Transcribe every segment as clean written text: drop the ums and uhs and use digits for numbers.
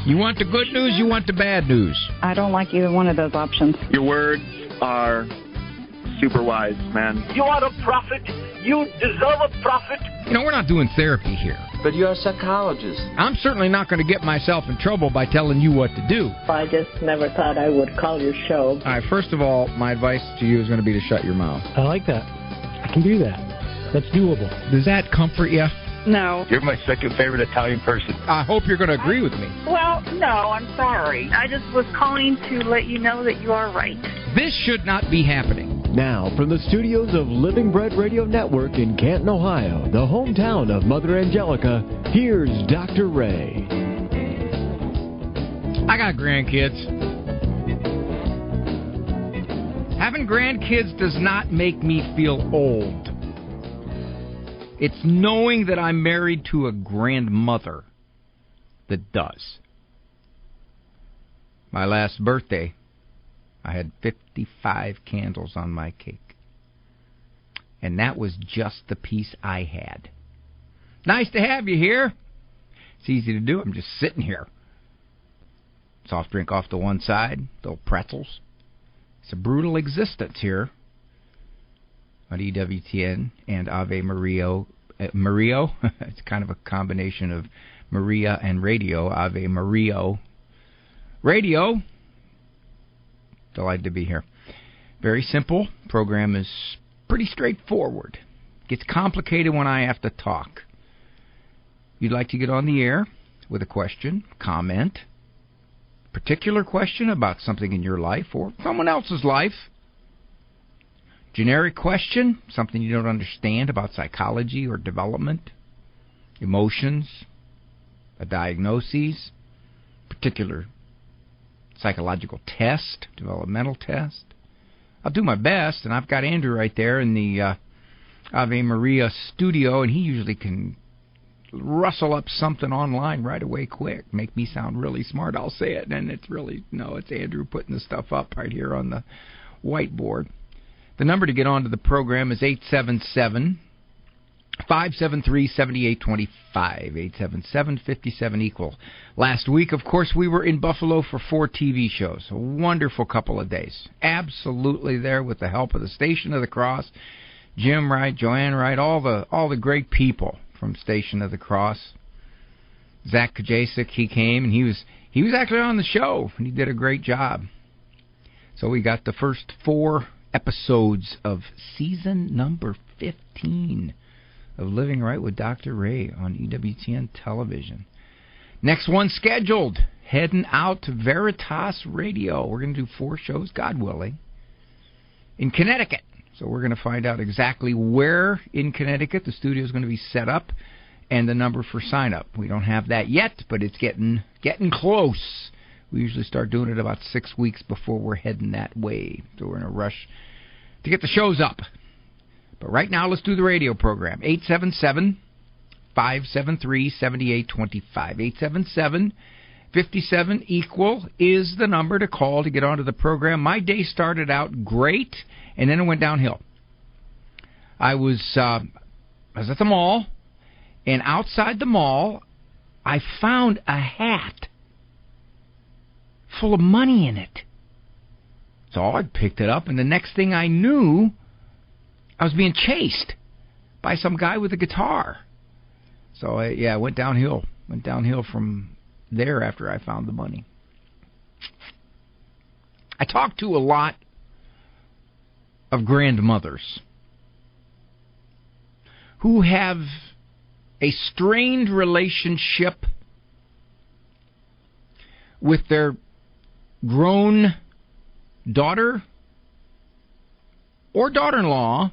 You want the good news, you want the bad news? I don't like either one of those options. Your words are super wise, man. You are a prophet. You deserve a prophet. You know, we're not doing therapy here. But you're a psychologist. I'm certainly not going to get myself in trouble by telling you what to do. I just never thought I would call your show. All right, first of all, my advice to you is going to be to shut your mouth. I like that. I can do that. That's doable. Does that comfort you? No. You're my second favorite Italian person. I hope you're going to agree with me. Well, no, I'm sorry. I just was calling to let you know that you are right. This should not be happening. Now, from the studios of Living Bread Radio Network in Canton, Ohio, the hometown of Mother Angelica, here's Dr. Ray. I got grandkids. Having grandkids does not make me feel old. It's knowing that I'm married to a grandmother that does. My last birthday, I had 55 candles on my cake. And that was just the piece I had. Nice to have you here. It's easy to do. I'm just sitting here. Soft drink off to one side, little pretzels. It's a brutal existence here on EWTN and Ave Mario. Mario? It's kind of a combination of Maria and radio. Ave Mario. Radio. Delighted to be here. Very simple. Program is pretty straightforward. Gets complicated when I have to talk. You'd like to get on the air with a question, comment, particular question about something in your life or someone else's life. Generic question, something you don't understand about psychology or development, emotions, a diagnosis, particular psychological test, developmental test. I'll do my best, and I've got Andrew right there in the Ave Maria studio, and he usually can rustle up something online right away quick, make me sound really smart. I'll say it, and it's really, no, it's Andrew putting the stuff up right here on the whiteboard. The number to get onto the program is 877-573-7825, 877-57-EQUAL. Last week, of course, we were in Buffalo for 4 TV shows. A wonderful couple of days. Absolutely there with the help of the Station of the Cross, Jim Wright, Joanne Wright, all the great people from Station of the Cross. Zach Kajasic, he came, and he was actually on the show, and he did a great job. So we got the first 4 episodes of season number 15 of Living Right with Dr. Ray on EWTN television. Next one scheduled, heading out to Veritas Radio. We're going to do 4 shows, God willing, in Connecticut. So we're going to find out exactly where in Connecticut the studio is going to be set up and the number for sign-up. We don't have that yet, but it's getting close. We usually start doing it about 6 weeks before we're heading that way. So we're in a rush to get the shows up. But right now, let's do the radio program. 877-573-7825. 877-57-EQUAL is the number to call to get onto the program. My day started out great, and then it went downhill. I was at the mall, and outside the mall, I found a hat full of money in it. So I picked it up, and the next thing I knew, I was being chased by some guy with a guitar. So, I went downhill. Went downhill from there after I found the money. I talked to a lot of grandmothers who have a strained relationship with their grown daughter or daughter-in-law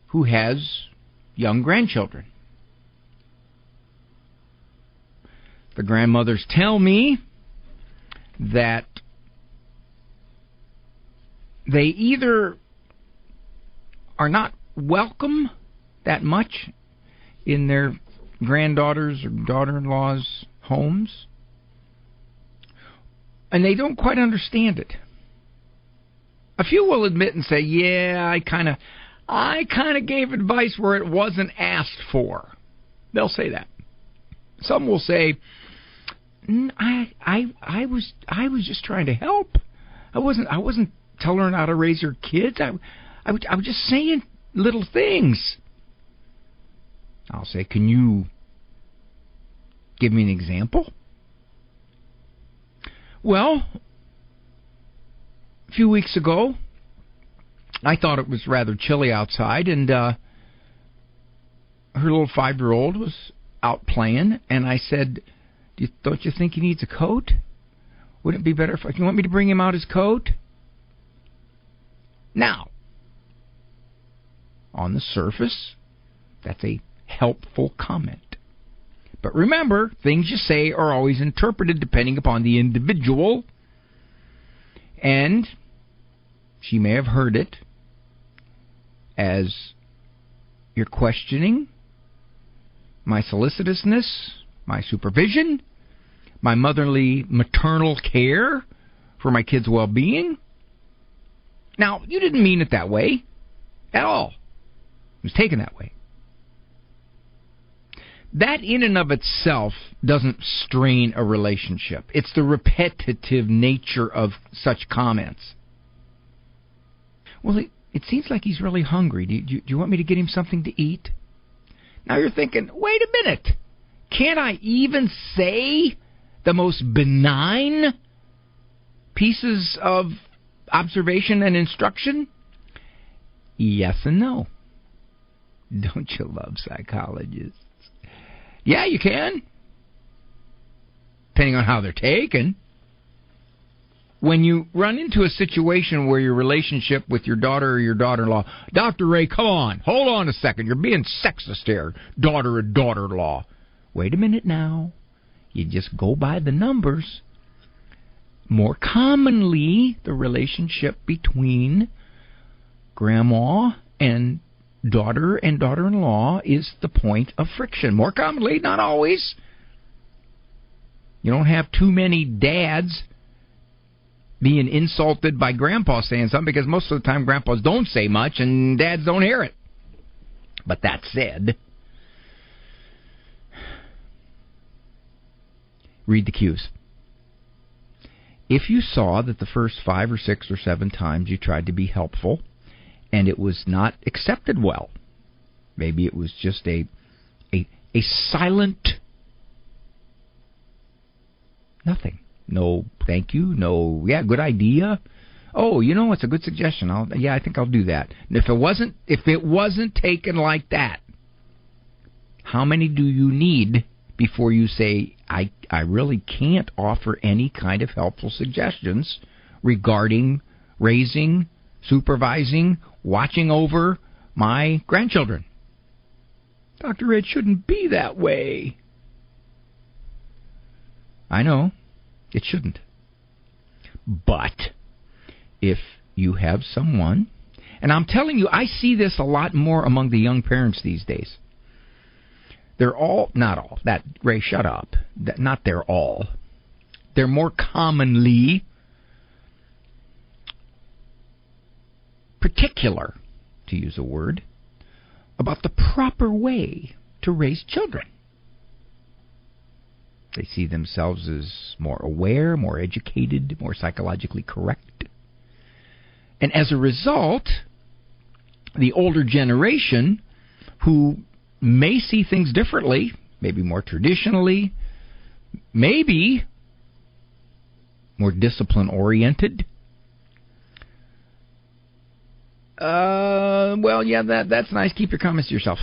who has young grandchildren. The grandmothers tell me that they either are not welcome that much in their granddaughters' or daughter-in-law's homes, and they don't quite understand it. A few will admit and say, yeah, I kind of gave advice where it wasn't asked for. They'll say that. Some will say, I was just trying to help. I wasn't telling her how to raise her kids. I was just saying little things. I'll say, can you give me an example? Well, a few weeks ago, I thought it was rather chilly outside, and her little 5-year-old was out playing, and I said, don't you think he needs a coat? Wouldn't it be better if you want me to bring him out his coat? Now, on the surface, that's a helpful comment. But remember, things you say are always interpreted depending upon the individual, and she may have heard it as you're questioning my solicitousness, my supervision, my motherly maternal care for my kids' well-being. Now, you didn't mean it that way at all. It was taken that way. That in and of itself doesn't strain a relationship. It's the repetitive nature of such comments. Well, it seems like he's really hungry. Do you want me to get him something to eat? Now you're thinking, wait a minute. Can't I even say the most benign pieces of observation and instruction? Yes and no. Don't you love psychologists? Yeah, you can. Depending on how they're taken. When you run into a situation where your relationship with your daughter or your daughter-in-law, Dr. Ray, come on, hold on a second, you're being sexist here, daughter and daughter-in-law. Wait a minute now. You just go by the numbers. More commonly, the relationship between grandma and daughter-in-law is the point of friction. More commonly, not always. You don't have too many dads being insulted by grandpa saying something, because most of the time grandpas don't say much and dads don't hear it. But that said, read the cues. If you saw that the first 5 or 6 or 7 times you tried to be helpful and it was not accepted well, maybe it was just a silent nothing. No, thank you. No, yeah, good idea. Oh, it's a good suggestion. I think I'll do that. And if it wasn't taken like that, how many do you need before you say, I really can't offer any kind of helpful suggestions regarding raising, supervising, watching over my grandchildren? Dr. Ed, shouldn't be that way. I know. It shouldn't. But if you have someone, and I'm telling you, I see this a lot more among the young parents these days. They're all, not all, Ray, shut up. Not they're all. They're more commonly particular, to use a word, about the proper way to raise children. They see themselves as more aware, more educated, more psychologically correct. And as a result, the older generation, who may see things differently, maybe more traditionally, maybe more discipline-oriented, that's nice. Keep your comments to yourself.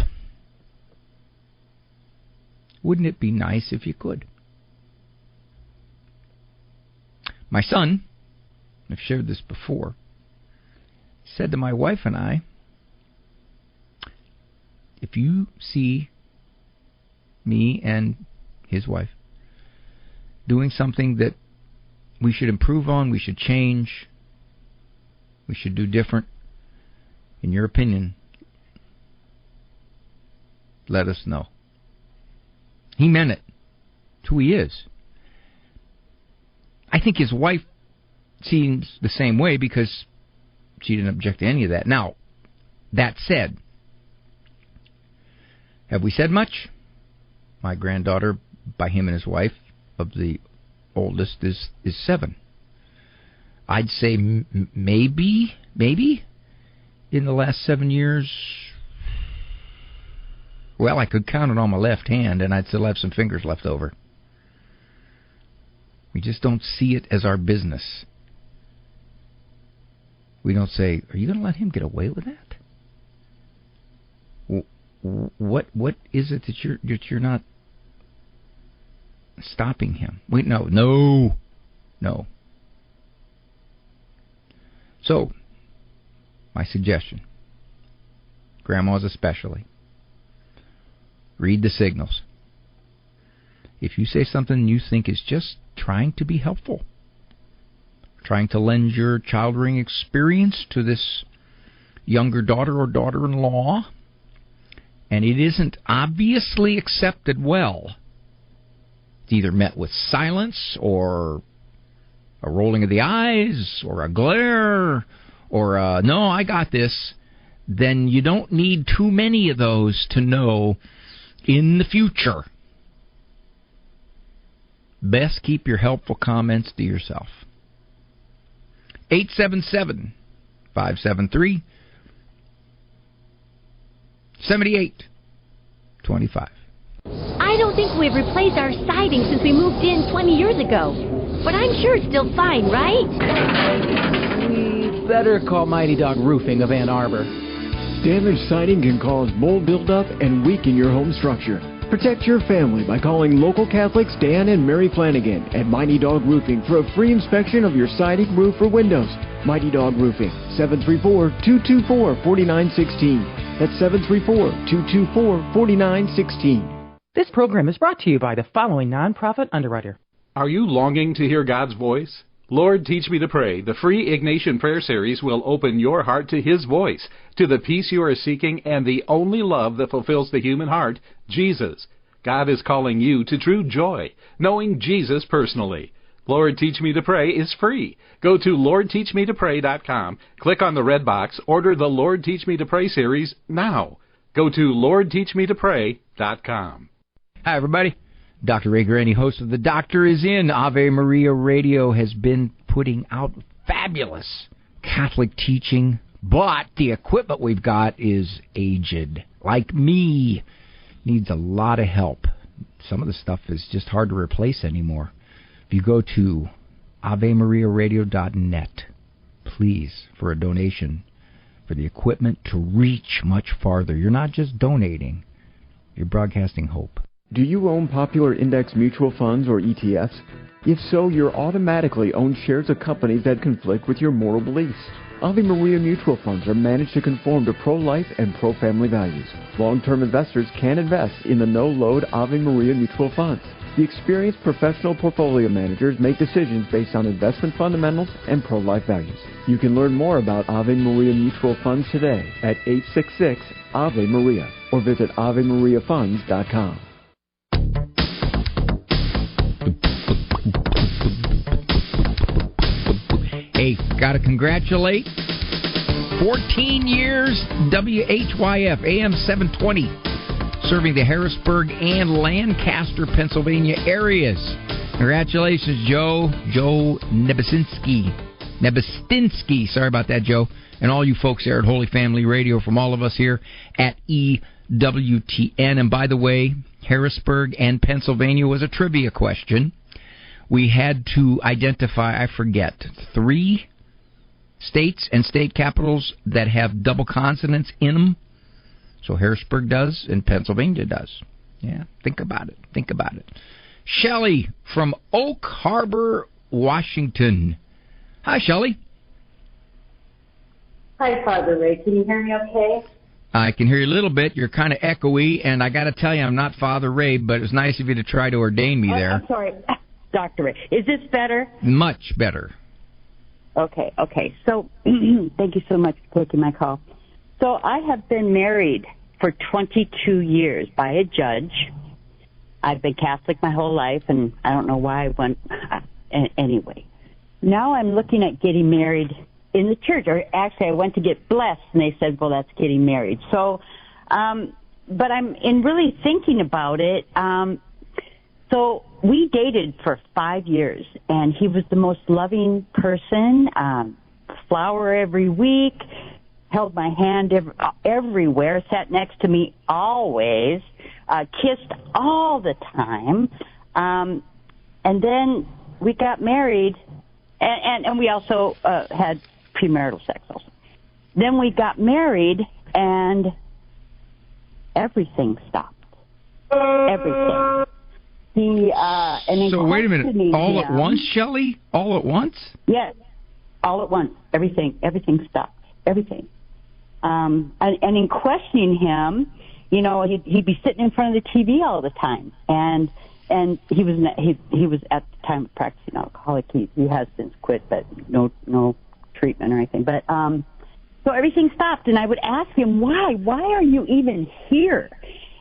Wouldn't it be nice if you could? My son, I've shared this before, said to my wife and I, if you see me and his wife doing something that we should improve on, we should change, we should do different, in your opinion, let us know. He meant it. It's who he is. I think his wife seems the same way because she didn't object to any of that. Now, that said, have we said much? My granddaughter, by him and his wife, of the oldest is 7. I'd say maybe in the last 7 years, well, I could count it on my left hand, and I'd still have some fingers left over. We just don't see it as our business. We don't say, are you going to let him get away with that? What is it that you're not stopping him? Wait, no. So, my suggestion, grandmas especially, read the signals. If you say something you think is just trying to be helpful, trying to lend your childrearing experience to this younger daughter or daughter-in-law, and it isn't obviously accepted well, it's either met with silence or a rolling of the eyes or a glare or a, no, I got this, then you don't need too many of those to know in the future. Best keep your helpful comments to yourself. 877-573-7825. I don't think we've replaced our siding since we moved in 20 years ago. But I'm sure it's still fine, right? We better call Mighty Dog Roofing of Ann Arbor. Damaged siding can cause mold buildup and weaken your home structure. Protect your family by calling local Catholics Dan and Mary Flanagan at Mighty Dog Roofing for a free inspection of your siding, roof, or windows. Mighty Dog Roofing, 734-224-4916. That's 734-224-4916. This program is brought to you by the following nonprofit underwriter. Are you longing to hear God's voice? Lord, Teach Me to Pray, the free Ignatian Prayer Series will open your heart to His voice, to the peace you are seeking, and the only love that fulfills the human heart, Jesus. God is calling you to true joy, knowing Jesus personally. Lord, Teach Me to Pray is free. Go to LordTeachMeToPray.com, click on the red box, order the Lord, Teach Me to Pray series now. Go to LordTeachMeToPray.com. Hi, everybody. Dr. Ray Guarendi, host of The Doctor Is In. Ave Maria Radio has been putting out fabulous Catholic teaching, but the equipment we've got is aged. Like me, needs a lot of help. Some of the stuff is just hard to replace anymore. If you go to AveMariaRadio.net, please, for a donation for the equipment to reach much farther. You're not just donating, you're broadcasting hope. Do you own popular index mutual funds or ETFs? If so, you're automatically own shares of companies that conflict with your moral beliefs. Ave Maria mutual funds are managed to conform to pro-life and pro-family values. Long-term investors can invest in the no-load Ave Maria mutual funds. The experienced professional portfolio managers make decisions based on investment fundamentals and pro-life values. You can learn more about Ave Maria mutual funds today at 866-AVE-MARIA or visit AveMariaFunds.com. Hey, got to congratulate 14 years WHYF AM 720 serving the Harrisburg and Lancaster, Pennsylvania areas. Congratulations, Joe Nebestinski. Sorry about that, Joe. And all you folks there at Holy Family Radio, from all of us here at EWTN. And by the way, Harrisburg and Pennsylvania was a trivia question. We had to identify, 3 states and state capitals that have double consonants in them. So Harrisburg does and Pennsylvania does. Yeah, think about it. Shelley from Oak Harbor, Washington. Hi, Shelley. Hi, Father Ray. Can you hear me okay? I can hear you a little bit. You're kind of echoey, and I got to tell you, I'm not Father Ray, but it was nice of you to try to ordain me there. I'm sorry, Dr. Ray. Is this better? Much better. Okay. So, thank you so much for taking my call. So, I have been married for 22 years by a judge. I've been Catholic my whole life, and I don't know why I went anyway. Now I'm looking at getting married in the church, or actually I went to get blessed, and they said, well, that's getting married. So, but I'm in really thinking about it. So we dated for 5 years, and he was the most loving person, flower every week, held my hand everywhere, sat next to me always, kissed all the time. And then we got married, and we also had premarital sex also. Then we got married, and everything stopped. Everything. So wait a minute. All at once, Shelley? All at once? Yes. All at once. Everything stopped. Everything. And in questioning him, he'd be sitting in front of the TV all the time, and he was at the time of practicing alcoholic. He has since quit, but no treatment or anything. But so everything stopped, and I would ask him, why are you even here?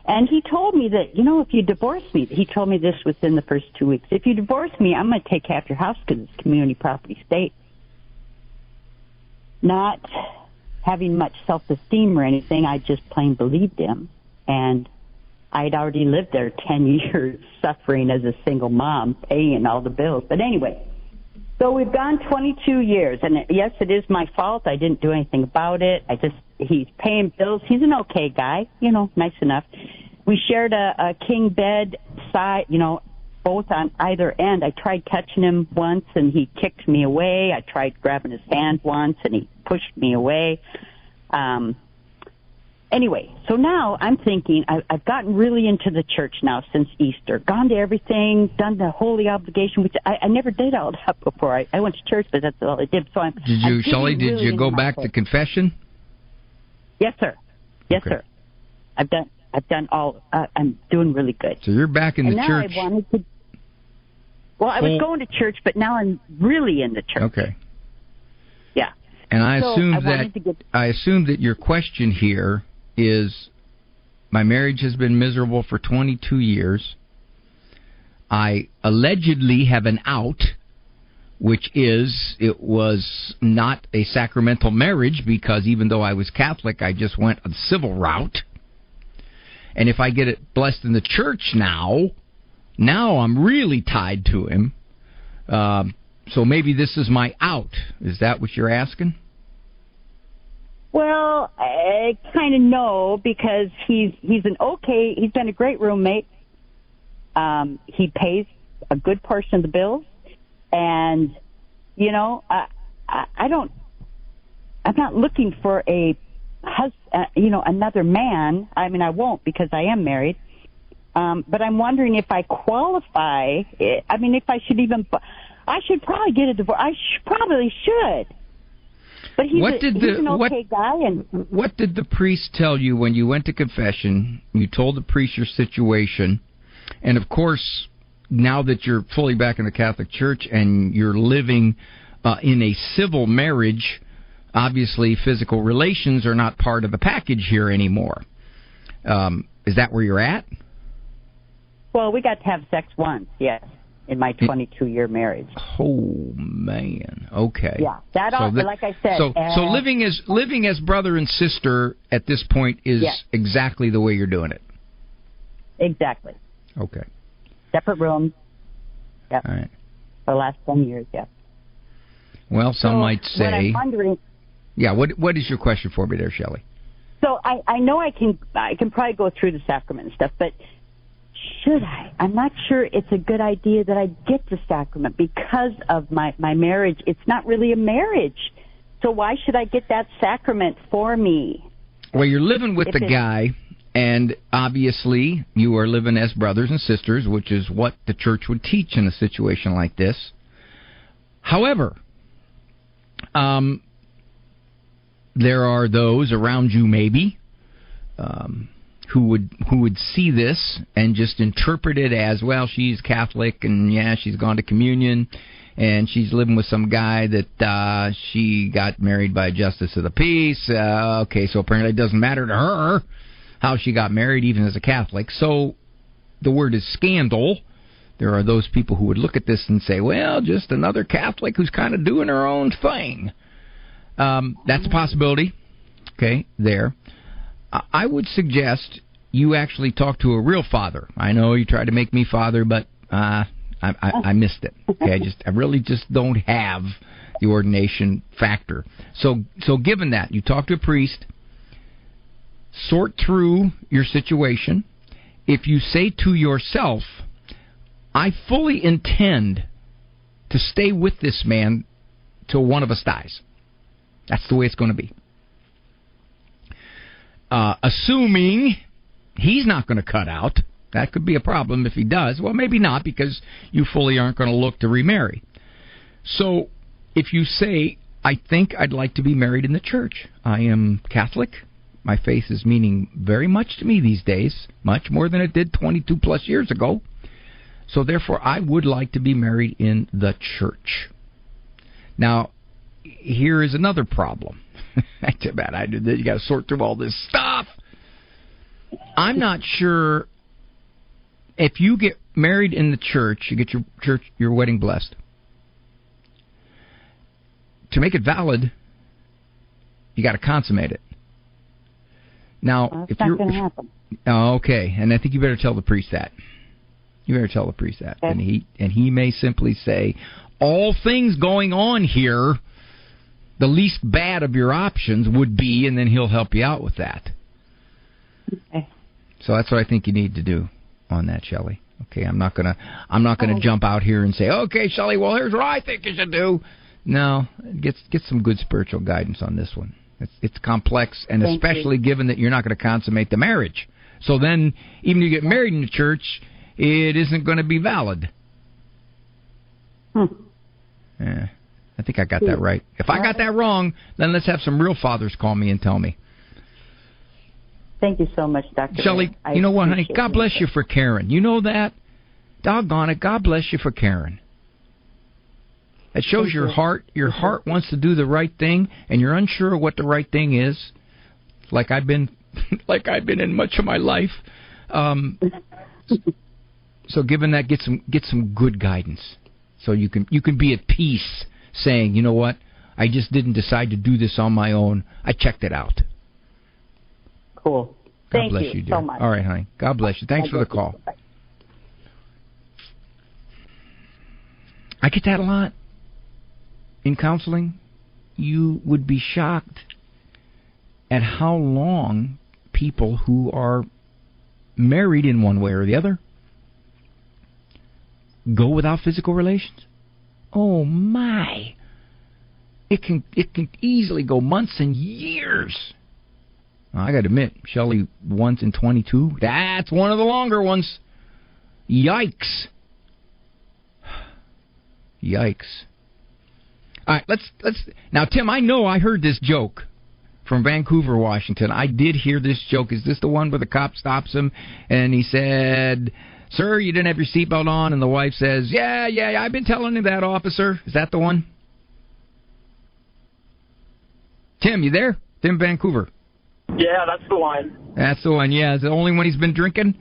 And he told me that, if you divorce me, he told me this within the first 2 weeks, if you divorce me, I'm going to take half your house because it's community property state. Not having much self-esteem or anything, I just plain believed him. And I'd already lived there 10 years suffering as a single mom, paying all the bills. But anyway, so we've gone 22 years. And yes, it is my fault. I didn't do anything about it. He's paying bills. He's an okay guy, nice enough. We shared a king bed side, both on either end. I tried touching him once, and he kicked me away. I tried grabbing his hand once, and he pushed me away. Anyway, so now I'm thinking I've gotten really into the church now since Easter, gone to everything, done the holy obligation, which I never did all that before. I went to church, but that's all I did. So Shelley, did you go back to confession? Yes, sir. Yes, sir. I've done all. I'm doing really good. So you're back in the church. Now I wanted to. Well, I was going to church, but now I'm really in the church. Okay. Yeah. And I assume that your question here is, my marriage has been miserable for 22 years. I allegedly have an out, which is, it was not a sacramental marriage, because even though I was Catholic, I just went a civil route. And if I get it blessed in the church now I'm really tied to him. So maybe this is my out. Is that what you're asking? Well, I kind of know, because he's been a great roommate. He pays a good portion of the bills, and I'm not looking for a another man. I mean, I won't, because I am married. But I'm wondering if I qualify. I mean, if I should I should probably get a divorce. I probably should. But he's an okay guy. And what did the priest tell you when you went to confession? You told the priest your situation, and of course, now that you're fully back in the Catholic Church and you're living in a civil marriage, obviously physical relations are not part of the package here anymore. Is that where you're at? Well, we got to have sex once, yes, in my 22-year marriage. Oh, man. Okay. Yeah. Like I said. So living as brother and sister at this point is exactly the way you're doing it? Exactly. Okay. Separate rooms. Yep. All right. For the last 10 years, yeah. Well, some might say... What I'm wondering... Yeah, what is your question for me there, Shelley? So I know I can probably go through the sacrament and stuff, but should I? I'm not sure it's a good idea that I get the sacrament because of my marriage. It's not really a marriage. So why should I get that sacrament for me? Well, you're living with the guy, and obviously you are living as brothers and sisters, which is what the church would teach in a situation like this. However, there are those around you maybe who would see this and just interpret it as, well, she's Catholic and she's gone to communion and she's living with some guy that she got married by a justice of the peace. Okay, so apparently it doesn't matter to her how she got married, even as a Catholic. So the word is scandal. There are those people who would look at this and say, well, just another Catholic who's kind of doing her own thing. That's a possibility. Okay, there. I would suggest you actually talk to a real father. I know you tried to make me father, but I missed it. Okay, I really just don't have the ordination factor. So given that, you talk to a priest, sort through your situation. If you say to yourself, I fully intend to stay with this man till one of us dies. That's the way it's going to be. Assuming he's not going to cut out, that could be a problem if he does. Well, maybe not, because you fully aren't going to look to remarry. So if you say, I think I'd like to be married in the church. I am Catholic. My faith is meaning very much to me these days, much more than it did 22 plus years ago. So therefore, I would like to be married in the church. Now, here is another problem. That's too bad. You got to sort through all this stuff. I'm not sure if you get married in the church, you get your wedding blessed. To make it valid, you got to consummate it. Now, it's not going to happen. Okay, and I think you better tell the priest that. You better tell the priest that, okay. and he may simply say, all things going on here, the least bad of your options would be, and then he'll help you out with that. Okay. So that's what I think you need to do on that, Shelley. Okay, I'm not gonna jump out here and say, okay, Shelley, well, here's what I think you should do. No, get some good spiritual guidance on this one. It's complex, and especially given that you're not going to consummate the marriage. So then, even if you get married in the church, it isn't going to be valid. Yeah, I think I got that right. If I got that wrong, then let's have some real fathers call me and tell me. Thank you so much, Dr. Shelley, you know what, honey? God bless you for caring. You know that? Doggone it, God bless you for caring. It shows your heart. Your heart wants to do the right thing, and you're unsure of what the right thing is, like I've been in much of my life. So, given that, get some good guidance, so you can be at peace, saying, you know what, I just didn't decide to do this on my own. I checked it out. Cool. God bless you, dear. So much. All right, honey. God bless you. Thanks for the call. I get that a lot. In counseling, you would be shocked at how long people who are married in one way or the other go without physical relations. Oh my! It can easily go months and years. I got to admit, Shelley, once in 22. That's one of the longer ones. Yikes! Yikes! All right, let's now, Tim. I know I heard this joke from Vancouver, Washington. I did hear this joke. Is this the one where the cop stops him and he said, "Sir, you didn't have your seatbelt on," and the wife says, "Yeah, I've been telling you that, officer." Is that the one? Tim, you there? Tim, Vancouver. Yeah, that's the one. That's the one. Yeah, is it only when he's been drinking?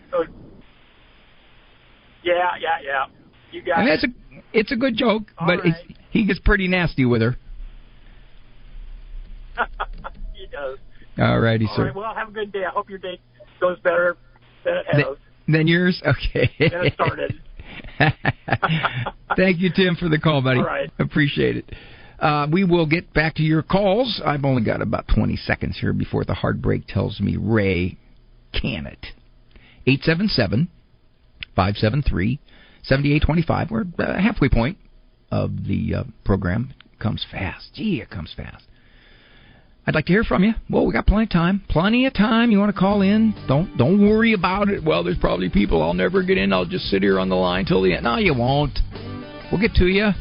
Yeah. You got it. It's a good joke, all but right. He gets pretty nasty with her. He does. All righty, sir. All right, well, have a good day. I hope your day goes better than it has. Than yours? Okay. Than it started. Thank you, Tim, for the call, buddy. All right. Appreciate it. We will get back to your calls. I've only got about 20 seconds here before the heartbreak tells me, Ray, can it? 877-573-7825. We're at the halfway point of the program. It comes fast. Gee, it comes fast. I'd like to hear from you. Well, we got plenty of time. Plenty of time. You want to call in? Don't worry about it. Well, there's probably people I'll never get in. I'll just sit here on the line till the end. No, you won't. We'll get to you.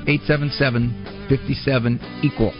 877-57-EQUAL.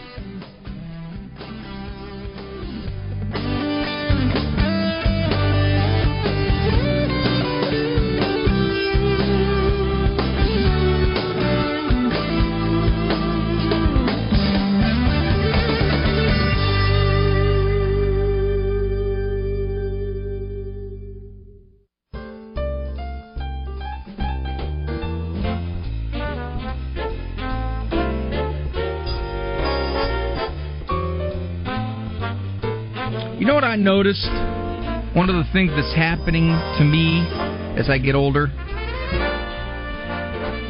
You know what I noticed? One of the things that's happening to me as I get older,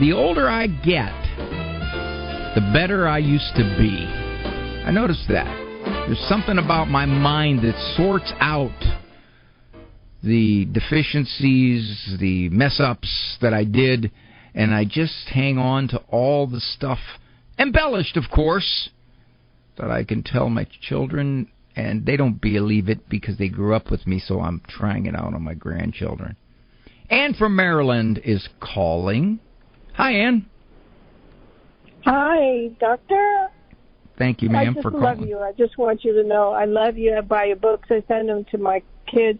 The older I get, the better I used to be. I noticed that. There's something about my mind that sorts out the deficiencies, the mess-ups that I did, and I just hang on to all the stuff, embellished, of course, that I can tell my children, and they don't believe it because they grew up with me, so I'm trying it out on my grandchildren. Ann from Maryland is calling. Hi, Ann. Hi, Doctor. Thank you, ma'am, for calling. I just love you. I just want you to know I love you. I buy your books. I send them to my kids.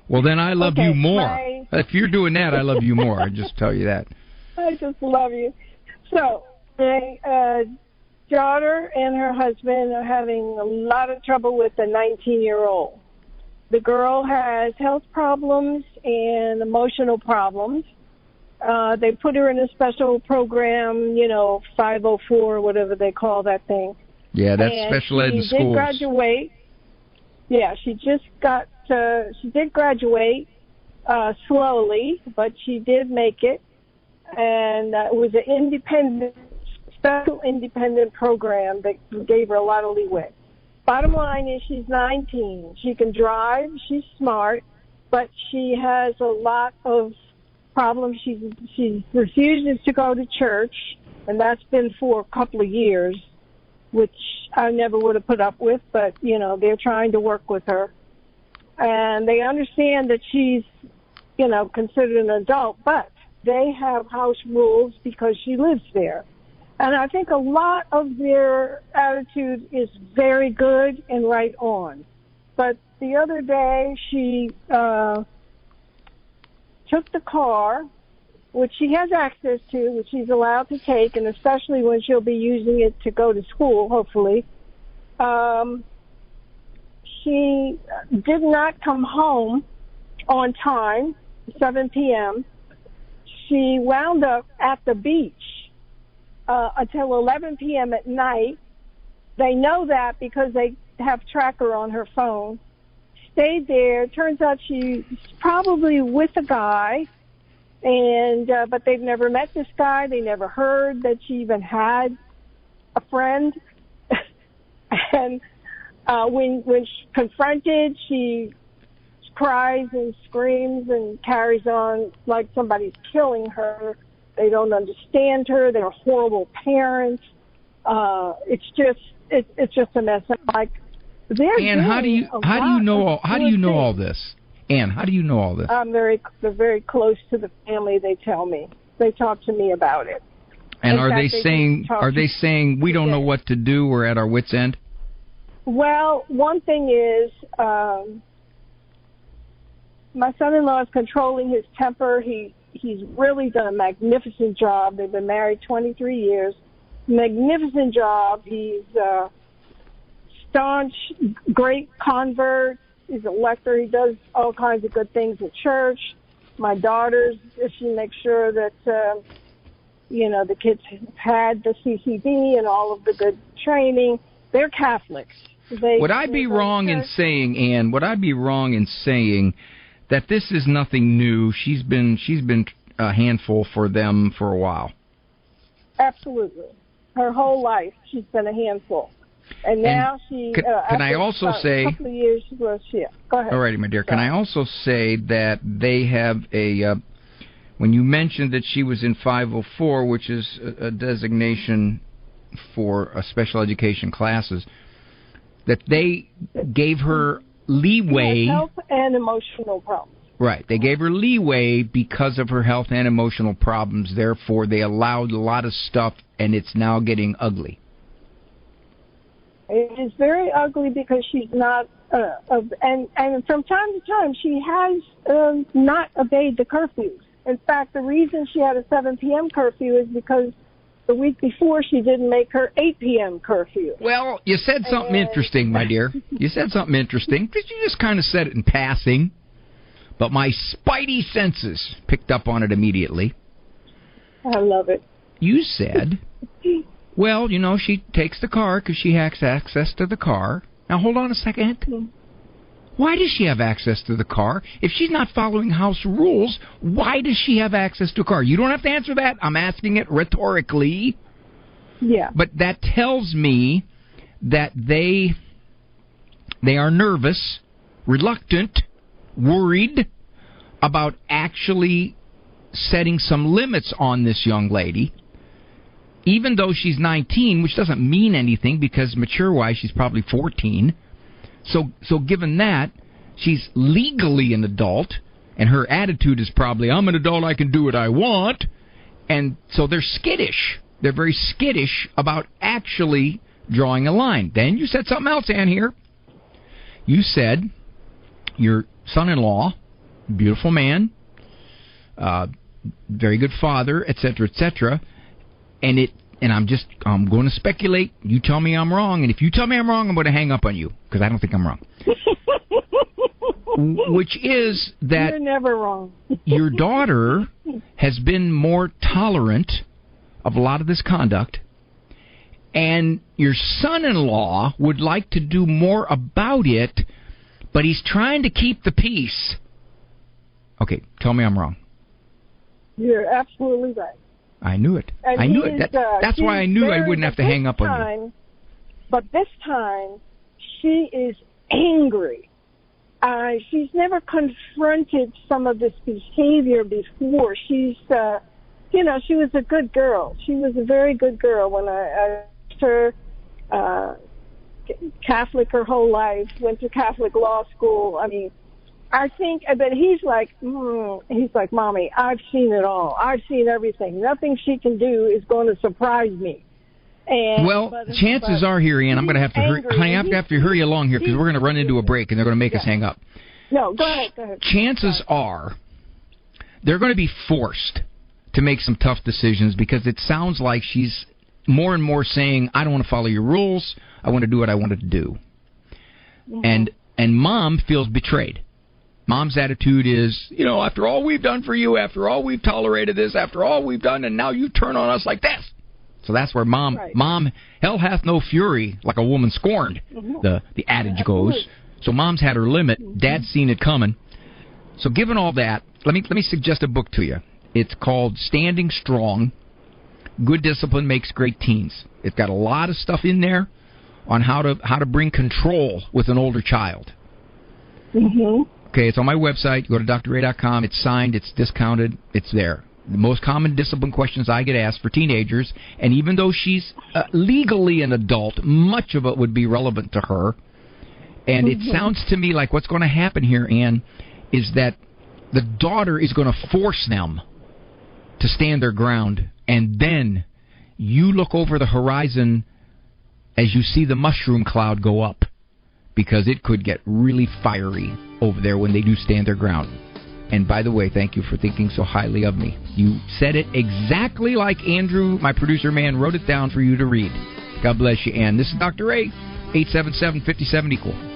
Well, then I love you more. If you're doing that, I love you more. I just tell you that. I just love you. So, my daughter and her husband are having a lot of trouble with the 19-year-old. The girl has health problems and emotional problems. They put her in a special program, 504, whatever they call that thing. Yeah, that's special ed in schools. She did graduate. Yeah, she did graduate slowly, but she did make it. And it was an special independent program that gave her a lot of leeway. Bottom line is she's 19. She can drive. She's smart, but she has a lot of problems. She refuses to go to church, and that's been for a couple of years, which I never would have put up with, but, they're trying to work with her. And they understand that she's, considered an adult, but they have house rules because she lives there. And I think a lot of their attitude is very good and right on. But the other day she took the car, which she has access to, which she's allowed to take, and especially when she'll be using it to go to school, hopefully. She did not come home on time, 7 p.m. She wound up at the beach until 11 p.m. at night. They know that because they have tracker on her phone. Stayed there. Turns out she's probably with a guy, and but they've never met this guy. They never heard that she even had a friend. And when she's confronted, she cries and screams and carries on like somebody's killing her. They don't understand her. They're horrible parents. It's just a mess. Like, Ann, how do you know all this? Ann, how do you know all this? They're very close to the family. They tell me. They talk to me about it. And are they saying we don't know what to do? We're at our wits' end? Well, one thing is, my son-in-law is controlling his temper. He's really done a magnificent job. They've been married 23 years. Magnificent job. He's staunch, great convert. He's a lector. He does all kinds of good things at church. My daughters, she makes sure that, the kids had the CCD and all of the good training. They're Catholics. Would I be wrong in saying, Ann, that this is nothing new? She's been a handful for them for a while. Absolutely. Her whole life she's been a handful. And now can I also say a couple of years ago, go ahead. All righty, my dear. Can I also say that they have when you mentioned that she was in 504, which is a designation for special education classes, that they gave her leeway. Health and emotional problems. Right. They gave her leeway because of her health and emotional problems. Therefore, they allowed a lot of stuff, and it's now getting ugly. It is very ugly because she's not, and from time to time, she has not obeyed the curfews. In fact, the reason she had a 7 p.m. curfew is because the week before she didn't make her 8 p.m. curfew. Well, you said something interesting, my dear. You said something interesting. You just kind of said it in passing. But my spidey senses picked up on it immediately. I love it. You said, well, she takes the car because she has access to the car. Now, hold on a second. Why does she have access to the car? If she's not following house rules, why does she have access to a car? You don't have to answer that. I'm asking it rhetorically. Yeah. But that tells me that they are nervous, reluctant, worried about actually setting some limits on this young lady, even though she's 19, which doesn't mean anything because mature-wise she's probably 14. So given that, she's legally an adult, and her attitude is probably, I'm an adult, I can do what I want, and so they're skittish. They're very skittish about actually drawing a line. Then you said something else, Ann, here. You said your son-in-law, beautiful man, very good father, etc., etc., and I'm going to speculate. You tell me I'm wrong, and if you tell me I'm wrong, I'm going to hang up on you because I don't think I'm wrong. Which is that you're never wrong. Your daughter has been more tolerant of a lot of this conduct, and your son-in-law would like to do more about it, but he's trying to keep the peace. Okay, tell me I'm wrong. You're absolutely right. I knew it. And I knew it. That's why I knew I wouldn't have to hang up on you. But this time, she is angry. She's never confronted some of this behavior before. She's, she was a good girl. She was a very good girl when I asked her, Catholic her whole life, went to Catholic law school. I mean, I think, but he's like, Mommy, I've seen it all. I've seen everything. Nothing she can do is going to surprise me. And, chances are here, Ian, I'm going to have to hurry. Honey, I have to hurry along here because we're going to run into a break and they're going to make us hang up. No, go ahead. Chances are they're going to be forced to make some tough decisions because it sounds like she's more and more saying, I don't want to follow your rules. I want to do what I wanted to do. Mm-hmm. And Mom feels betrayed. Mom's attitude is, after all we've done for you, after all we've tolerated this, after all we've done, and now you turn on us like this. So that's where Mom, hell hath no fury like a woman scorned, the adage goes. So Mom's had her limit. Dad's seen it coming. So given all that, let me suggest a book to you. It's called Standing Strong. Good Discipline Makes Great Teens. It's got a lot of stuff in there on how to bring control with an older child. Mm-hmm. Okay, it's on my website. Go to drray.com. It's signed. It's discounted. It's there. The most common discipline questions I get asked for teenagers, and even though she's legally an adult, much of it would be relevant to her. And it sounds to me like what's going to happen here, Ann, is that the daughter is going to force them to stand their ground, and then you look over the horizon as you see the mushroom cloud go up, because it could get really fiery over there when they do stand their ground. And by the way, thank you for thinking so highly of me. You said it exactly like Andrew, my producer man, wrote it down for you to read. God bless you, Ann. This is Dr. Ray, 877-57-EQUAL.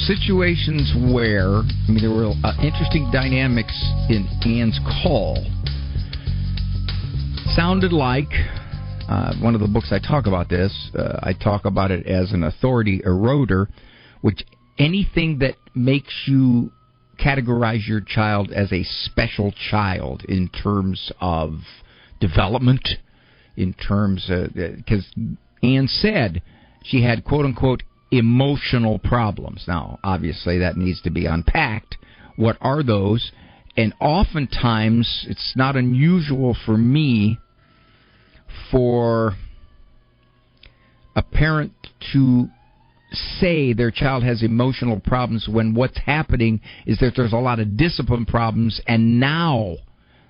Situations where, there were interesting dynamics in Ann's call. Sounded like, one of the books I talk about this, I talk about it as an authority eroder, which anything that makes you categorize your child as a special child in terms of development, in terms of, because Ann said she had, quote-unquote, emotional problems. Now, obviously, that needs to be unpacked. What are those? And oftentimes, it's not unusual for me for a parent to say their child has emotional problems when what's happening is that there's a lot of discipline problems, and now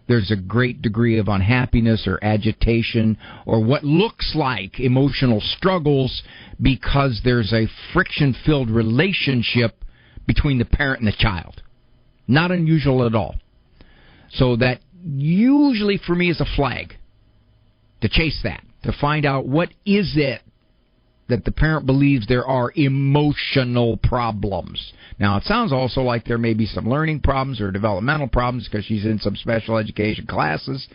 there's a great degree of unhappiness or agitation or what looks like emotional struggles because there's a friction-filled relationship between the parent and the child. Not unusual at all. So that usually for me is a flag to chase that, to find out what is it that the parent believes there are emotional problems. Now, it sounds also like there may be some learning problems or developmental problems because she's in some special education classes.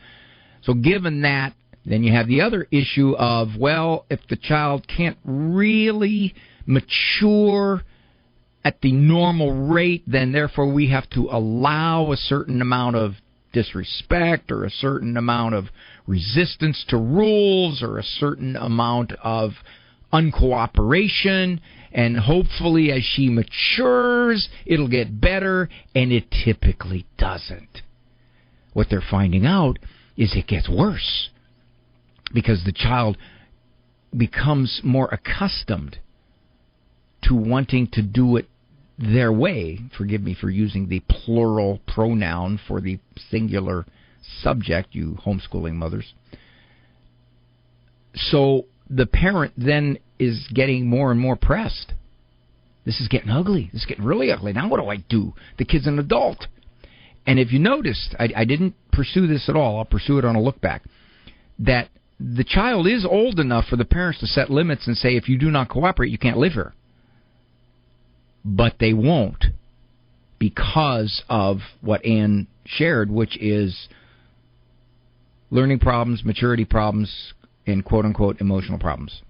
So given that, then you have the other issue of, well, if the child can't really mature at the normal rate, then therefore we have to allow a certain amount of disrespect or a certain amount of resistance to rules or a certain amount of uncooperation, and hopefully as she matures, it'll get better, and it typically doesn't. What they're finding out is it gets worse because the child becomes more accustomed to wanting to do it their way. Forgive me for using the plural pronoun for the singular subject, you homeschooling mothers. So the parent then is getting more and more pressed. This is getting ugly. This is getting really ugly. Now what do I do? The kid's an adult. And if you noticed, I didn't pursue this at all. I'll pursue it on a look back. That the child is old enough for the parents to set limits and say, if you do not cooperate, you can't live here. But they won't because of what Ann shared, which is learning problems, maturity problems, and quote-unquote emotional problems.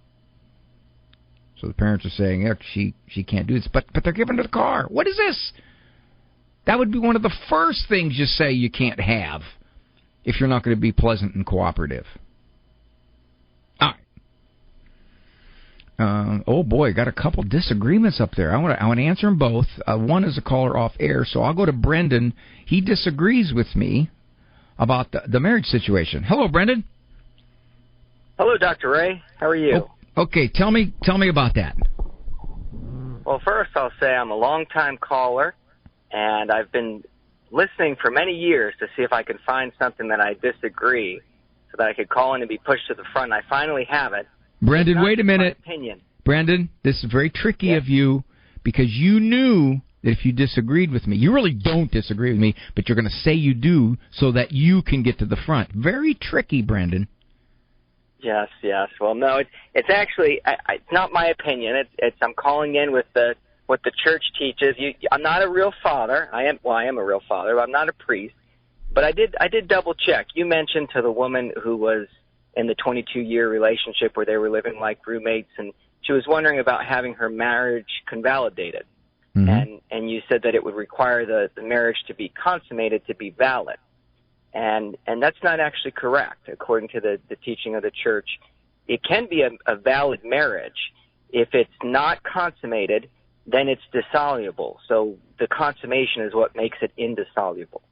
So the parents are saying, yeah, she can't do this, but they're giving her the car. What is this? That would be one of the first things you say you can't have if you're not going to be pleasant and cooperative. All right. Oh boy, got a couple disagreements up there. I want to answer them both. One is a caller off air, so I'll go to Brendan. He disagrees with me about the marriage situation. Hello, Brendan. Hello, Dr. Ray. How are you? Okay, tell me about that. Well, first I'll say I'm a long-time caller, and I've been listening for many years to see if I can find something that I disagree so that I could call in and be pushed to the front. I finally have it. Brendan, wait a minute. Opinion. Brendan, this is very tricky of you because you knew that if you disagreed with me, you really don't disagree with me, but you're going to say you do so that you can get to the front. Very tricky, Brendan. Yes. Well, no, it's actually it's not my opinion. It's I'm calling in with what the church teaches. I'm not a real father. I am a real father, but I'm not a priest. But I did double check. You mentioned to the woman who was in the 22-year relationship where they were living like roommates, and she was wondering about having her marriage convalidated. Mm-hmm. And you said that it would require the marriage to be consummated to be valid. And that's not actually correct, according to the teaching of the church. It can be a valid marriage. If it's not consummated, then it's dissoluble. So the consummation is what makes it indissoluble.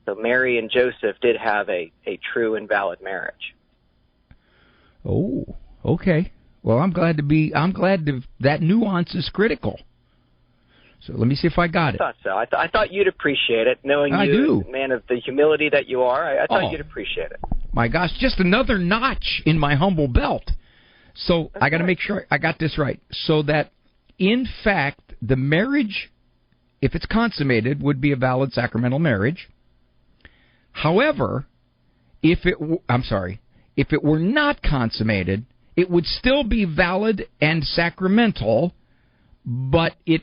So Mary and Joseph did have a true and valid marriage. Oh, okay. Well, I'm glad that nuance is critical. So let me see if I got it. I thought so. I thought you'd appreciate it, knowing you, man of the humility that you are. I thought you'd appreciate it. My gosh, just another notch in my humble belt. So I got to make sure I got this right. So that, in fact, the marriage, if it's consummated, would be a valid sacramental marriage. However, if it were not consummated, it would still be valid and sacramental, but it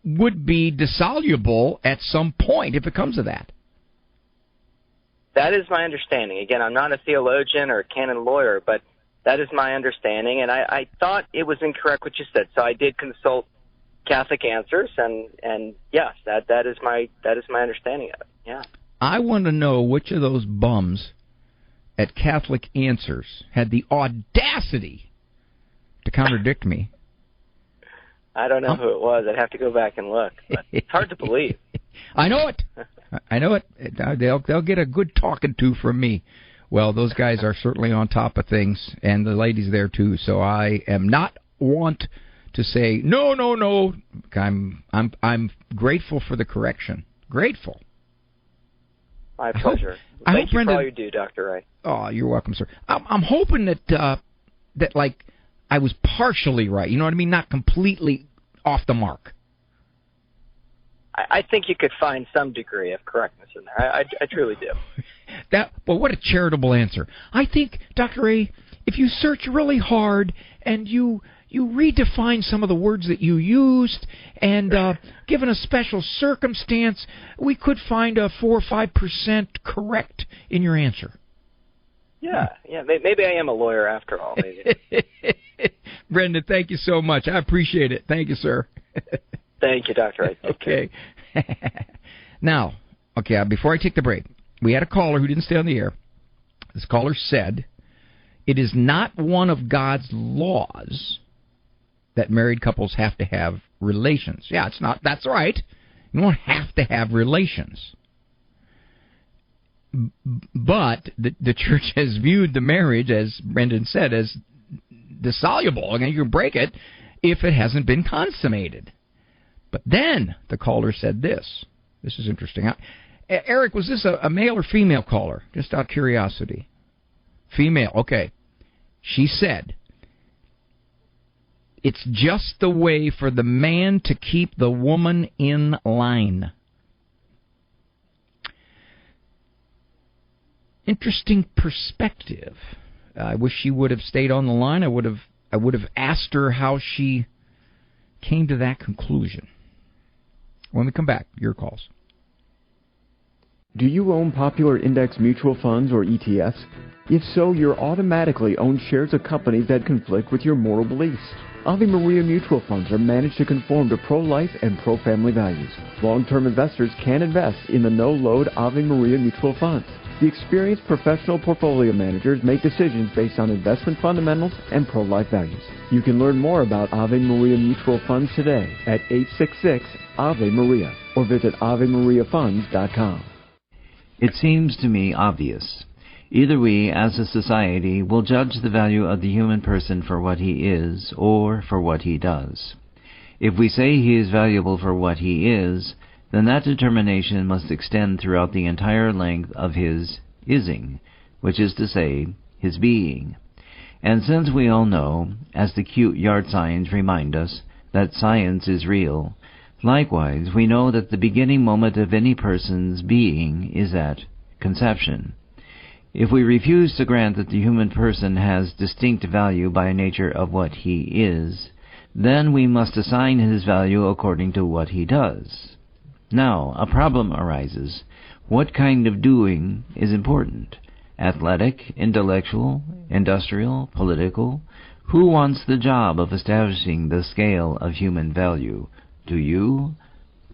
would be dissoluble at some point if it comes to that. That is my understanding. Again, I'm not a theologian or a canon lawyer, but that is my understanding, and I thought it was incorrect what you said, so I did consult Catholic Answers, and yes, that is my understanding of it. Yeah. I want to know which of those bums at Catholic Answers had the audacity to contradict me. I don't know who it was. I'd have to go back and look. But it's hard to believe. I know it. They'll get a good talking to from me. Well, those guys are certainly on top of things, and the ladies there too. So I am not want to say no. I'm grateful for the correction. Grateful. My pleasure. I Thank hope you Brenda, for all you do, Dr. Ray. Oh, you're welcome, sir. I'm hoping that like I was partially right. You know what I mean? Not completely off the mark. I think you could find some degree of correctness in there. I truly do. Well, what a charitable answer. I think, Dr. A, if you search really hard and you redefine some of the words that you used, and given a special circumstance, we could find a 4 or 5% correct in your answer. Yeah. Maybe I am a lawyer after all. Maybe. Brendan, thank you so much. I appreciate it. Thank you, sir. Thank you, Dr. Wright. Okay. Now, before I take the break, we had a caller who didn't stay on the air. This caller said, it is not one of God's laws that married couples have to have relations. Yeah, it's not. That's right. You don't have to have relations. But the church has viewed the marriage, as Brendan said, as dissoluble. Okay, you can break it if it hasn't been consummated. But then the caller said this. This is interesting. Eric, was this a male or female caller? Just out of curiosity. Female, okay. She said, it's just the way for the man to keep the woman in line. Interesting perspective. I wish she would have stayed on the line. I would have asked her how she came to that conclusion. When we come back, your calls. Do you own popular index mutual funds or ETFs? If so, you're automatically own shares of companies that conflict with your moral beliefs. Ave Maria mutual funds are managed to conform to pro-life and pro-family values. Long-term investors can invest in the no-load Ave Maria mutual funds. The experienced professional portfolio managers make decisions based on investment fundamentals and pro-life values. You can learn more about Ave Maria mutual funds today at 866-AVE-MARIA or visit AveMariaFunds.com. It seems to me obvious. Either we, as a society, will judge the value of the human person for what he is or for what he does. If we say he is valuable for what he is, then that determination must extend throughout the entire length of his ising, which is to say, his being. And since we all know, as the cute yard signs remind us, that science is real, likewise we know that the beginning moment of any person's being is at conception. If we refuse to grant that the human person has distinct value by nature of what he is, then we must assign his value according to what he does. Now, a problem arises. What kind of doing is important? Athletic, intellectual, industrial, political? Who wants the job of establishing the scale of human value? Do you?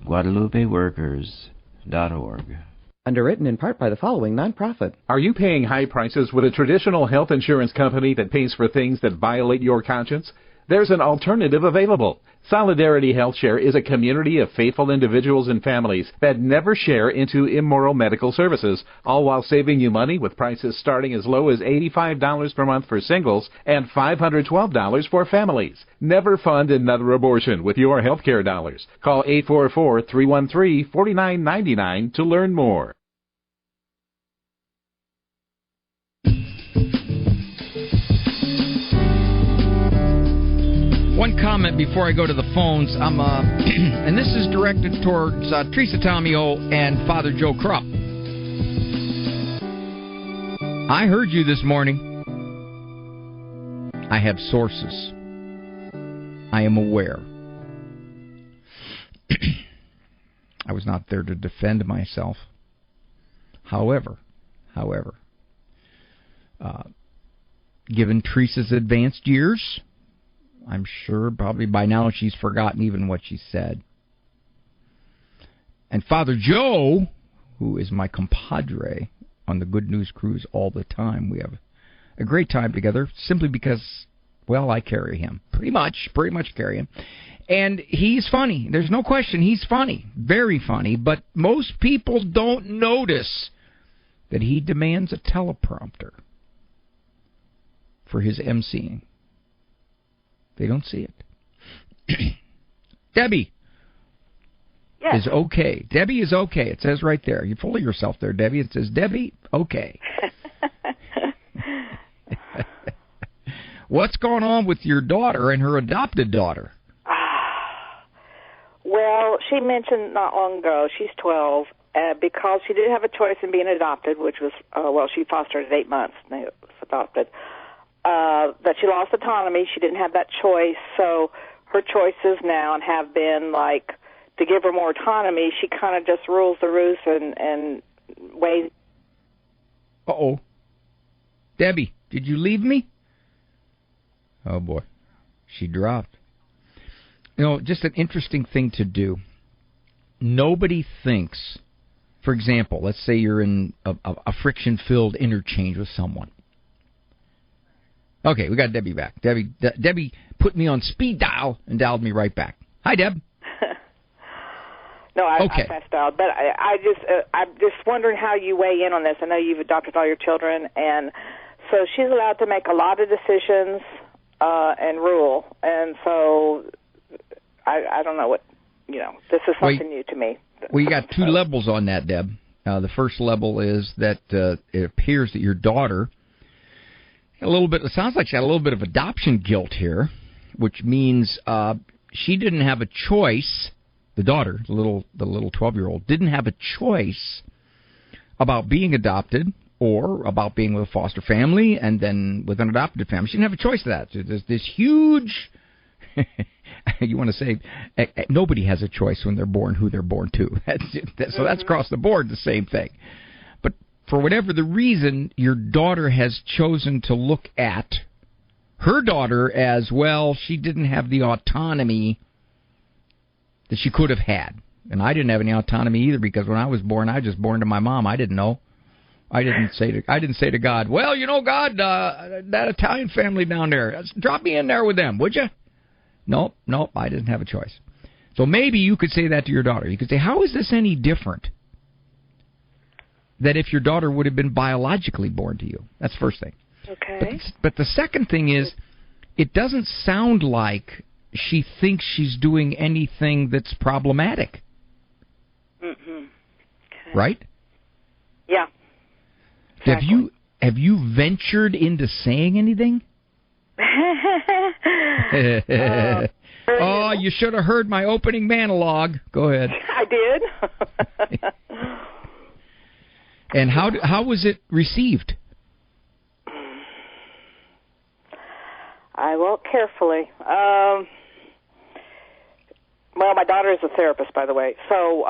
GuadalupeWorkers.org. Underwritten in part by the following nonprofit. Are you paying high prices with a traditional health insurance company that pays for things that violate your conscience? There's an alternative available. Solidarity HealthShare is a community of faithful individuals and families that never share into immoral medical services, all while saving you money with prices starting as low as $85 per month for singles and $512 for families. Never fund another abortion with your healthcare dollars. Call 844-313-4999 to learn more. One comment before I go to the phones. And this is directed towards Teresa Tomeo and Father Joe Krupp. I heard you this morning. I have sources. I am aware. I was not there to defend myself. However, given Teresa's advanced years, I'm sure probably by now she's forgotten even what she said. And Father Joe, who is my compadre on the Good News Cruise all the time, we have a great time together simply because, well, I carry him. Pretty much carry him. And he's funny. There's no question he's funny. Very funny. But most people don't notice that he demands a teleprompter for his emceeing. They don't see it. Debbie. is okay. Debbie is okay. It says right there. You're full of yourself there, Debbie. It says, Debbie, okay. What's going on with your daughter and her adopted daughter? Well, she mentioned not long ago, she's 12, because she did have a choice in being adopted, which was, she fostered at 8 months, and it was adopted, that she lost autonomy. She didn't have that choice, so her choices now have been, like, to give her more autonomy, she kind of just rules the roost and weighs. Uh-oh. Debbie, did you leave me? Oh, boy. She dropped. You know, just an interesting thing to do. Nobody thinks, for example, let's say you're in a friction-filled interchange with someone. Okay, we got Debbie back. Debbie put me on speed dial and dialed me right back. Hi, Deb. No, I okay. passed out, but I'm just wondering how you weigh in on this. I know you've adopted all your children, and so she's allowed to make a lot of decisions and rule, and so I don't know what, this is something new to me. We got two levels on that, Deb. The first level is that it appears that your daughter, it sounds like she had a little bit of adoption guilt here, which means she didn't have a choice. The daughter, the little 12-year-old, didn't have a choice about being adopted or about being with a foster family and then with an adopted family. She didn't have a choice of that. There's this huge, you want to say, nobody has a choice when they're born who they're born to. So that's across the board the same thing. But for whatever the reason, your daughter has chosen to look at her daughter as, well, she didn't have the autonomy that she could have had. And I didn't have any autonomy either, because when I was born, I was just born to my mom. I didn't know. I didn't say to God, well, God, that Italian family down there, drop me in there with them, would you? Nope, I didn't have a choice. So maybe you could say that to your daughter. You could say, how is this any different than if your daughter would have been biologically born to you? That's the first thing. Okay. But the second thing is, it doesn't sound like she thinks she's doing anything that's problematic. Mm-hmm. Okay. Right? Yeah. Exactly. Have you ventured into saying anything? Oh, you should have heard my opening monologue. Go ahead. I did. And how was it received? I will carefully. Well, my daughter is a therapist, by the way. So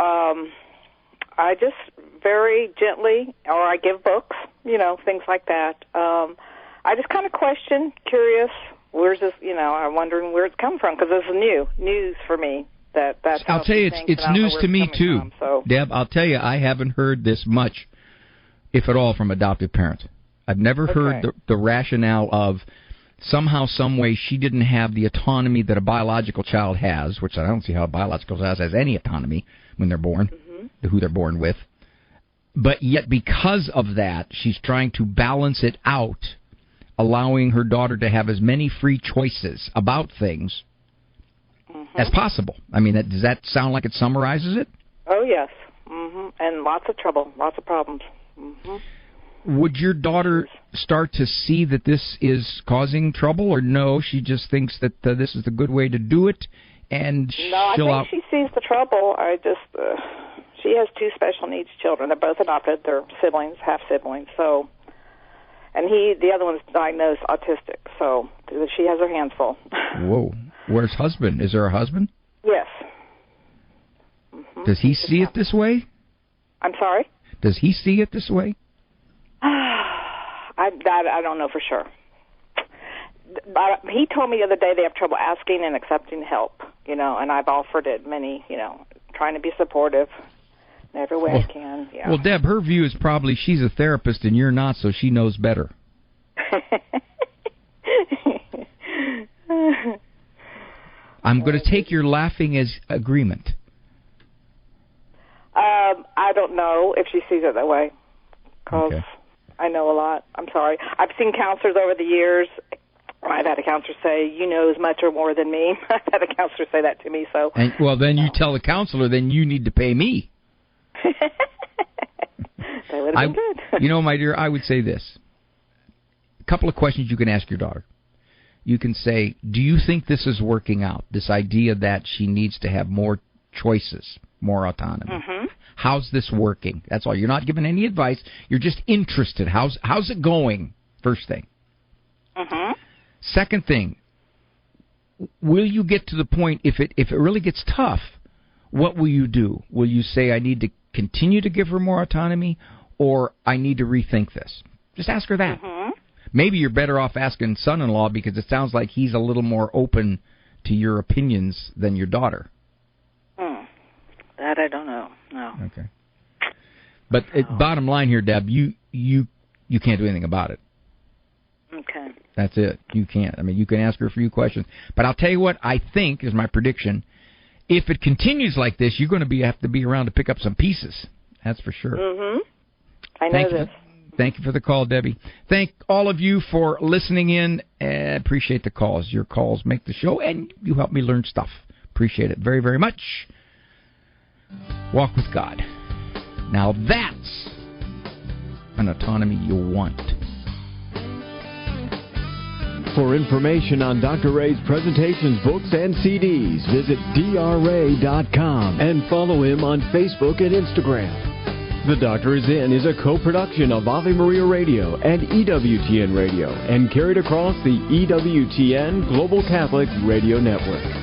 I just very gently, or I give books, things like that. I just kind of question, curious, where's this, I'm wondering where it's come from, because it's news for me. That's I'll tell you, it's news to me, too. From, so. Deb, I'll tell you, I haven't heard this much, if at all, from adoptive parents. I've never heard the rationale of somehow, some way, she didn't have the autonomy that a biological child has, which I don't see how a biological child has any autonomy when they're born, who they're born with. But yet, because of that, she's trying to balance it out, allowing her daughter to have as many free choices about things as possible. I mean, does that sound like it summarizes it? Oh, yes. And lots of trouble, lots of problems. Would your daughter start to see that this is causing trouble, or no, she just thinks that this is the good way to do it, and I think she sees the trouble. She has two special needs children. They're both adopted. They're siblings, half-siblings. So, and the other one's diagnosed autistic, so she has her hands full. Whoa. Where's husband? Is there a husband? Yes. Does he see it this way? I'm sorry? Does he see it this way? I don't know for sure. He told me the other day they have trouble asking and accepting help, and I've offered it many, trying to be supportive in every way I can. Yeah. Well, Deb, her view is probably she's a therapist and you're not, so she knows better. I'm going to take your laughing as agreement. I don't know if she sees it that way, because I know a lot. I'm sorry. I've seen counselors over the years, I've had a counselor say, you know as much or more than me. I've had a counselor say that to me. So, and, well, then you tell the counselor, then you need to pay me. That would have been good. You know, my dear, I would say this. A couple of questions you can ask your daughter. You can say, do you think this is working out, this idea that she needs to have more choices, more autonomy? Mm-hmm. How's this working? That's all. You're not giving any advice. You're just interested. How's it going? First thing. Mm-hmm. Second thing, will you get to the point, if it really gets tough, what will you do? Will you say, I need to continue to give her more autonomy, or I need to rethink this? Just ask her that. Mm-hmm. Maybe you're better off asking son-in-law, because it sounds like he's a little more open to your opinions than your daughter. That I don't know. No. Okay. But bottom line here, Deb, you can't do anything about it. Okay. That's it. You can't. I mean, you can ask her a few questions. But I'll tell you what I think is my prediction. If it continues like this, you're going to have to be around to pick up some pieces. That's for sure. Mm-hmm. I know this. Thank you for the call, Debbie. Thank all of you for listening in. Appreciate the calls. Your calls make the show, and you help me learn stuff. Appreciate it very, very much. Walk with God. Now that's an autonomy you want. For information on Dr. Ray's presentations, books, and CDs, visit drray.com and follow him on Facebook and Instagram. The Doctor Is In is a co-production of Ave Maria Radio and EWTN Radio and carried across the EWTN Global Catholic Radio Network.